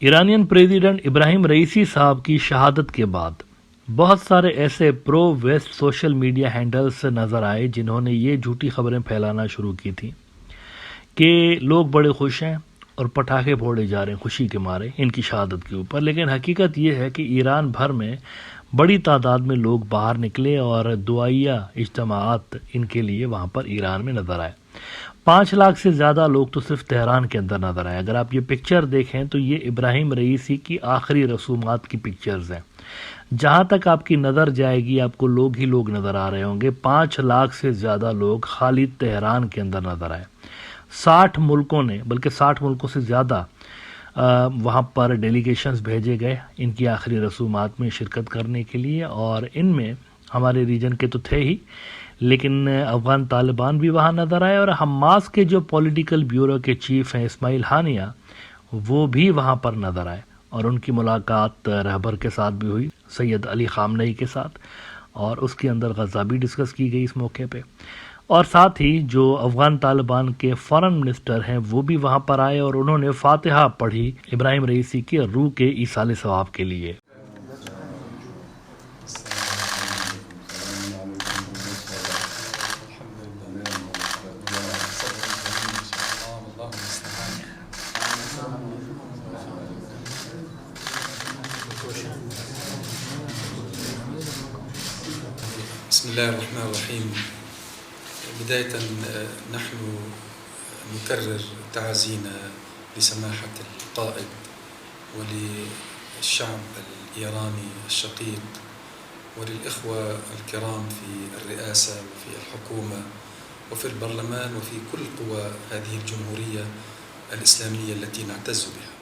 Iranian president Ebrahim Raisi صاحب کی شہادت کے بعد بہت سارے ایسے پرو ویسٹ سوشل میڈیا ہینڈلز نظر آئے جنہوں نے یہ جھوٹی خبریں پھیلانا شروع کی تھی کہ لوگ بڑے خوش ہیں اور پٹاخے پھوڑے جا رہے ہیں خوشی کے مارے ان کی شہادت کے اوپر، لیکن حقیقت یہ ہے کہ ایران بھر میں بڑی تعداد میں لوگ باہر نکلے اور دعائیہ اجتماعات ان کے لیے وہاں پر ایران میں نظر آئے۔ 5 لاکھ سے زیادہ لوگ تو صرف تہران کے اندر نظر آئے۔ اگر آپ یہ پکچر دیکھیں تو یہ ابراہیم رئیسی کی آخری رسومات کی پکچرز ہیں۔ جہاں تک آپ کی نظر جائے گی آپ کو لوگ ہی لوگ نظر آ رہے ہوں گے۔ 5 لاکھ سے زیادہ لوگ خالی تہران کے اندر نظر آئے۔ 60 ملکوں نے، بلکہ 60 ملکوں سے زیادہ وہاں پر ڈیلیگیشنز بھیجے گئے ان کی آخری رسومات میں شرکت کرنے کے لیے، اور ان میں ہمارے ریجن کے تو تھے ہی، لیکن افغان طالبان بھی وہاں نظر آئے، اور حماس کے جو پولیٹیکل بیورو کے چیف ہیں اسماعیل ہانیہ وہ بھی وہاں پر نظر آئے، اور ان کی ملاقات رہبر کے ساتھ بھی ہوئی، سید علی خامنئی کے ساتھ، اور اس کے اندر غزہ بھی ڈسکس کی گئی اس موقع پہ۔ اور ساتھ ہی جو افغان طالبان کے فارن منسٹر ہیں وہ بھی وہاں پر آئے اور انہوں نے فاتحہ پڑھی ابراہیم رئیسی کی روح کے ایصال ثواب کے لیے۔ بسم الله الرحمن الرحيم. بداية نحن نكرر تعازينا لسماحة القائد وللشعب الإيراني الشقيق وللإخوة الكرام في الرئاسة وفي الحكومة وفي البرلمان وفي كل قوى هذه الجمهورية الإسلامية التي نعتز بها.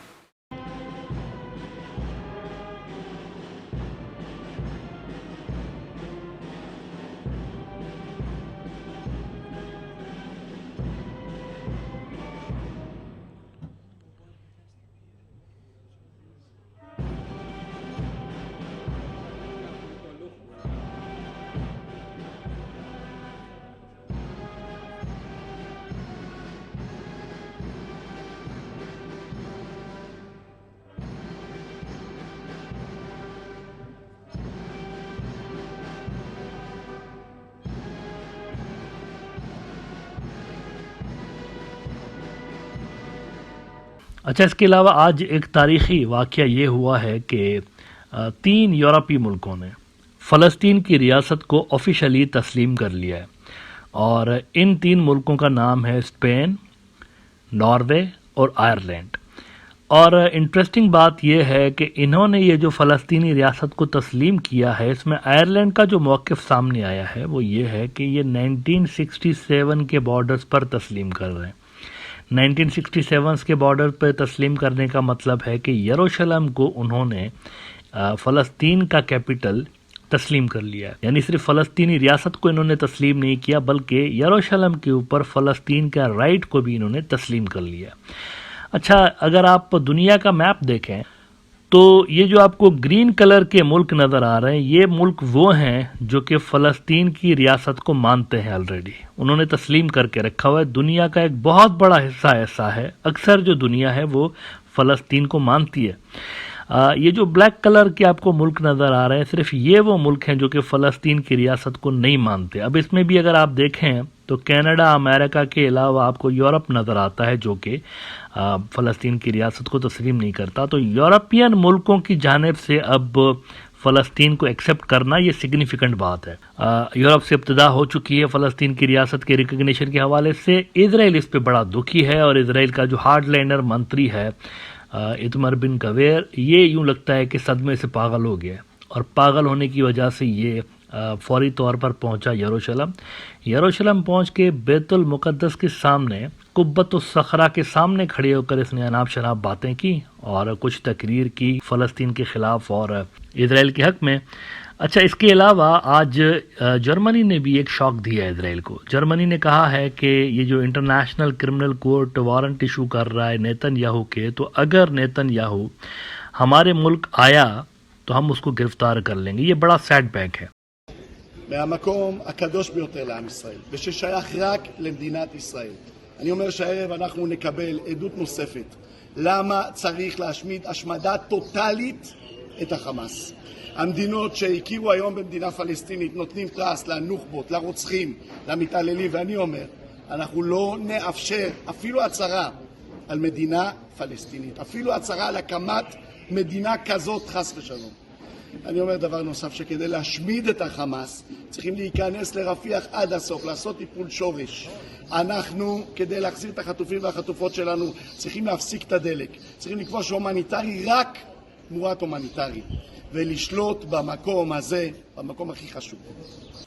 اچھا، اس کے علاوہ آج ایک تاریخی واقعہ یہ ہوا ہے کہ 3 یورپی ملکوں نے فلسطین کی ریاست کو آفیشلی تسلیم کر لیا ہے، اور ان 3 ملکوں کا نام ہے اسپین، ناروے اور آئرلینڈ۔ اور انٹرسٹنگ بات یہ ہے کہ انہوں نے یہ جو فلسطینی ریاست کو تسلیم کیا ہے، اس میں آئرلینڈ کا جو موقف سامنے آیا ہے وہ یہ ہے کہ یہ 1967 کے بارڈرز پر تسلیم کر رہے ہیں۔ 1967 کے بارڈر پہ تسلیم کرنے کا مطلب ہے کہ یروشلم کو انہوں نے فلسطین کا کیپٹل تسلیم کر لیا ہے، یعنی صرف فلسطینی ریاست کو انہوں نے تسلیم نہیں کیا بلکہ یروشلم کے اوپر فلسطین کا رائٹ کو بھی انہوں نے تسلیم کر لیا۔ اچھا، اگر آپ دنیا کا میپ دیکھیں تو یہ جو آپ کو گرین کلر کے ملک نظر آ رہے ہیں یہ ملک وہ ہیں جو کہ فلسطین کی ریاست کو مانتے ہیں، آلریڈی انہوں نے تسلیم کر کے رکھا ہوا ہے۔ دنیا کا ایک بہت بڑا حصہ ایسا ہے، اکثر جو دنیا ہے وہ فلسطین کو مانتی ہے۔ یہ جو بلیک کلر کے آپ کو ملک نظر آ رہے ہیں صرف یہ وہ ملک ہیں جو کہ فلسطین کی ریاست کو نہیں مانتے۔ اب اس میں بھی اگر آپ دیکھیں تو کینیڈا، امریکہ کے علاوہ آپ کو یورپ نظر آتا ہے جو کہ فلسطین کی ریاست کو تسلیم نہیں کرتا۔ تو یورپین ملکوں کی جانب سے اب فلسطین کو ایکسیپٹ کرنا یہ سگنیفیکنٹ بات ہے۔ یورپ سے ابتدا ہو چکی ہے فلسطین کی ریاست کے ریکگنیشن کے حوالے سے۔ اسرائیل اس پہ بڑا دکھی ہے، اور اسرائیل کا جو ہارڈ لینڈر منتری ہے ایتمر بن گویر، یہ یوں لگتا ہے کہ صدمے سے پاگل ہو گیا، اور پاگل ہونے کی وجہ سے یہ فوری طور پر پہنچا یروشلم پہنچ کے بیت المقدس کے سامنے قبۃ الصخرہ کے سامنے کھڑے ہو کر اس نے اناب شناب باتیں کی اور کچھ تقریر کی فلسطین کے خلاف اور اسرائیل کے حق میں۔ اچھا، اس کے علاوہ آج جرمنی نے بھی ایک شاک دیا ہے اسرائیل کو۔ جرمنی نے کہا ہے کہ یہ جو international criminal court warrant issue کر رہا ہے نیتن یاہو کے، تو اگر نیتن یاہو ہمارے ملک آیا تو ہم اس کو گرفتار کر لیں گے۔ یہ بڑا سیٹ بیک ہے۔ מהמקום הקדוש ביותר לעם ישראל וששייך רק למדינת ישראל, אני אומר שהערב אנחנו נקבל עדות נוספת למה צריך להשמיד השמדה טוטלית את החמאס. המדינות שהכירו היום במדינה פלסטינית נותנים פרס לנוח'בות, לרוצחים, למתעללים, ואני אומר, אנחנו לא נאפשר אפילו הצהרה על מדינה פלסטינית, אפילו הצהרה על הקמת מדינה כזאת חס ושלום. אני אומר דבר נוסף, שכדי להשמיד את החמאס צריכים להיכנס לרפיח עד הסוף, לעשות טיפול שורש. אנחנו, כדי להחזיר את החטופים והחטופות שלנו, צריכים להפסיק את הדלק. צריכים לקבוע שהומניטרי רק תמורת הומניטרי, ולשלוט במקום הזה, במקום הכי חשוב.